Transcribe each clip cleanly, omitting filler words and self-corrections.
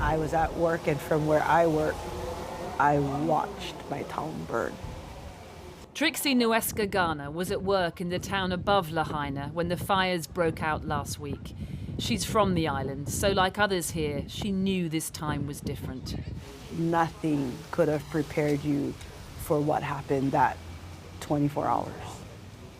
I was at work, and from where I work, I watched my town burn. Trixie Nuesca Garner was at work in the town above Lahaina when the fires broke out last week. She's from the island, so like others here, she knew this time was different. Nothing could have prepared you for what happened that 24 hours.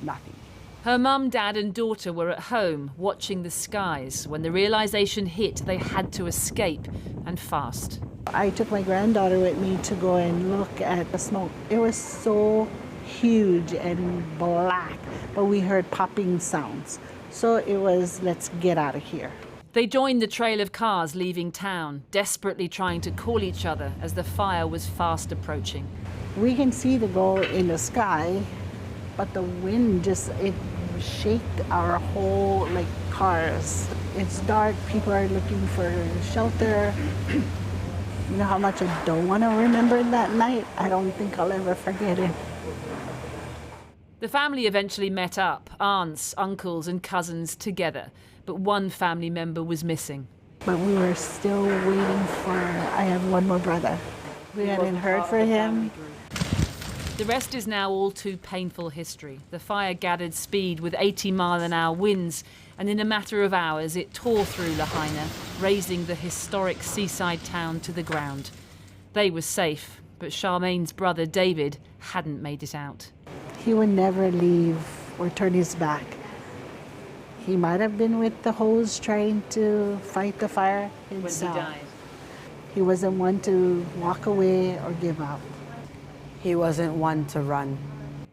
Nothing. Her mum, dad and daughter were at home watching the skies when the realization hit they had to escape, and fast. I took my granddaughter with me to go and look at the smoke. It was so huge and black, but we heard popping sounds. So it was, let's get out of here. They joined the trail of cars leaving town, desperately trying to call each other as the fire was fast approaching. We can see the goal in the sky, but the wind just, it shaked our whole, cars. It's dark, people are looking for shelter. You know how much I don't want to remember that night? I don't think I'll ever forget it. The family eventually met up, aunts, uncles and cousins together, but one family member was missing. But we were still waiting for, I have one more brother. We hadn't heard from him. The rest is now all too painful history. The fire gathered speed with 80-mile-an-hour winds, and in a matter of hours it tore through Lahaina, razing the historic seaside town to the ground. They were safe, but Charmaine's brother David hadn't made it out. He would never leave or turn his back. He might have been with the hose trying to fight the fire himself. When he died. He wasn't one to walk away or give up. He wasn't one to run.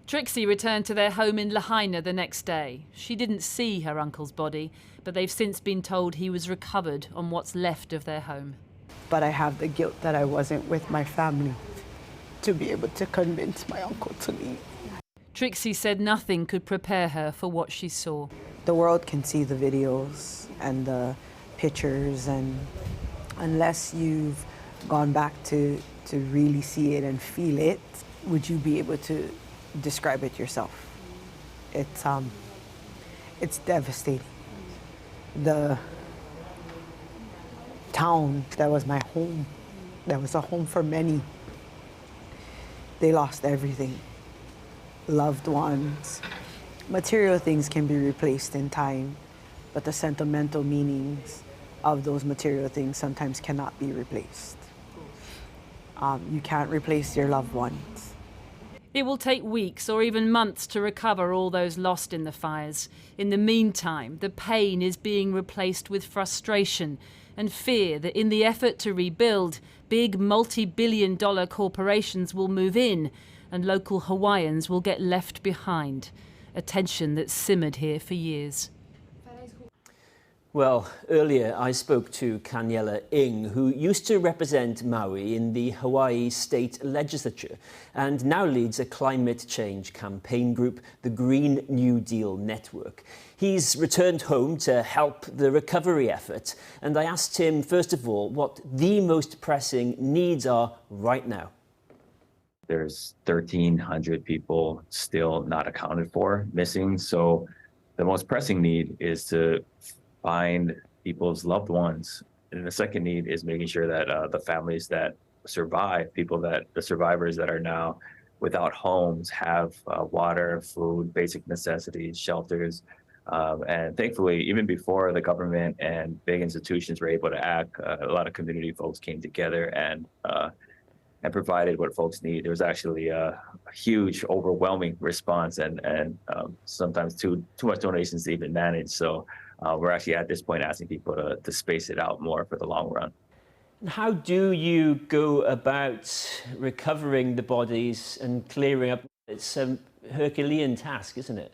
Trixie returned to their home in Lahaina the next day. She didn't see her uncle's body, but they've since been told he was recovered on what's left of their home. But I have the guilt that I wasn't with my family to be able to convince my uncle to leave. Trixie said nothing could prepare her for what she saw. The world can see the videos and the pictures, and unless you've gone back to really see it and feel it, would you be able to describe it yourself? It's devastating. The town that was my home, that was a home for many, they lost everything. Loved ones. Material things can be replaced in time, but the sentimental meanings of those material things sometimes cannot be replaced. You can't replace your loved ones. It will take weeks or even months to recover all those lost in the fires. In the meantime, the pain is being replaced with frustration and fear that in the effort to rebuild, big multi-billion-dollar corporations will move in and local Hawaiians will get left behind, a tension that's simmered here for years. Well, earlier I spoke to Kaniela Ing, who used to represent Maui in the Hawaii State Legislature and now leads a climate change campaign group, the Green New Deal Network. He's returned home to help the recovery effort, and I asked him, first of all, what the most pressing needs are right now. There's 1,300 people still not accounted for, missing. So the most pressing need is to find people's loved ones. And the second need is making sure that the families that survive, the survivors that are now without homes, have water, food, basic necessities, shelters. And thankfully, even before the government and big institutions were able to act, a lot of community folks came together and provided what folks need. There was actually a huge, overwhelming response, and sometimes too much donations to even manage. So we're actually at this point asking people to space it out more for the long run. How do you go about recovering the bodies and clearing up? It's a Herculean task, isn't it?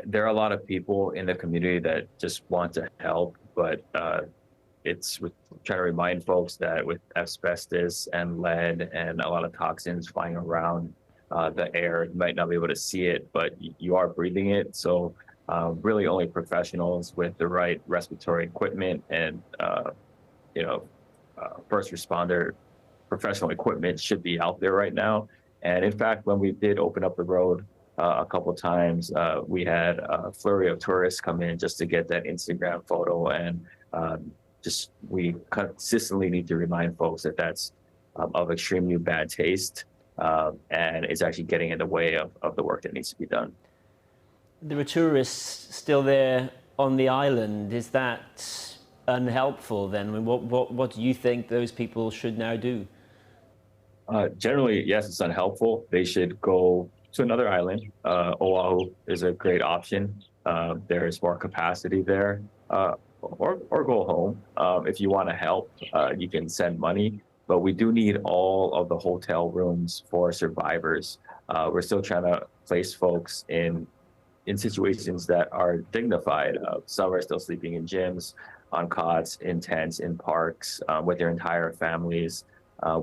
There are a lot of people in the community that just want to help, but it's trying to remind folks that with asbestos and lead and a lot of toxins flying around the air, you might not be able to see it, but you are breathing it. So really only professionals with the right respiratory equipment and first responder professional equipment should be out there right now. And in fact, when we did open up the road a couple of times, we had a flurry of tourists come in just to get that Instagram photo, and we consistently need to remind folks that that's of extremely bad taste, and it's actually getting in the way of the work that needs to be done. There are tourists still there on the island. Is that unhelpful then? I mean, what do you think those people should now do? Generally, yes, it's unhelpful. They should go to another island. Oahu is a great option. There is more capacity there, or go home. If you want to help, you can send money. But we do need all of the hotel rooms for survivors. We're still trying to place folks in situations that are dignified. Some are still sleeping in gyms, on cots, in tents, in parks, with their entire families,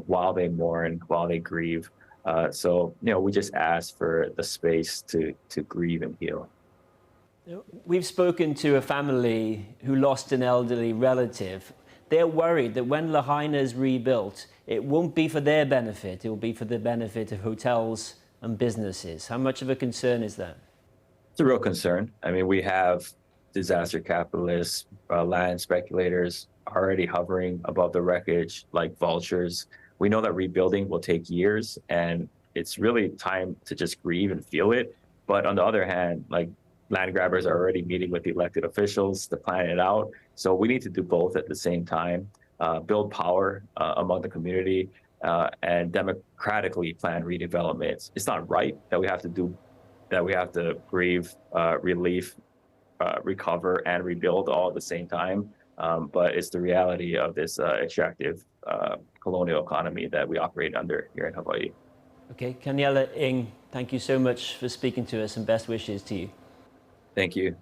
while they mourn, while they grieve. So, we just ask for the space to grieve and heal. We've spoken to a family who lost an elderly relative. They're worried that when Lahaina is rebuilt, it won't be for their benefit, it will be for the benefit of hotels and businesses. How much of a concern is that? It's a real concern. I mean, we have disaster capitalists, land speculators already hovering above the wreckage like vultures. We know that rebuilding will take years, and it's really time to just grieve and feel it. But on the other hand, like, land grabbers are already meeting with the elected officials to plan it out. So we need to do both at the same time, build power among the community, and democratically plan redevelopment. It's not right that we have to grieve, relief, recover, and rebuild all at the same time. But it's the reality of this extractive colonial economy that we operate under here in Hawaii. Okay, Kaniela Ing, thank you so much for speaking to us, and best wishes to you. Thank you.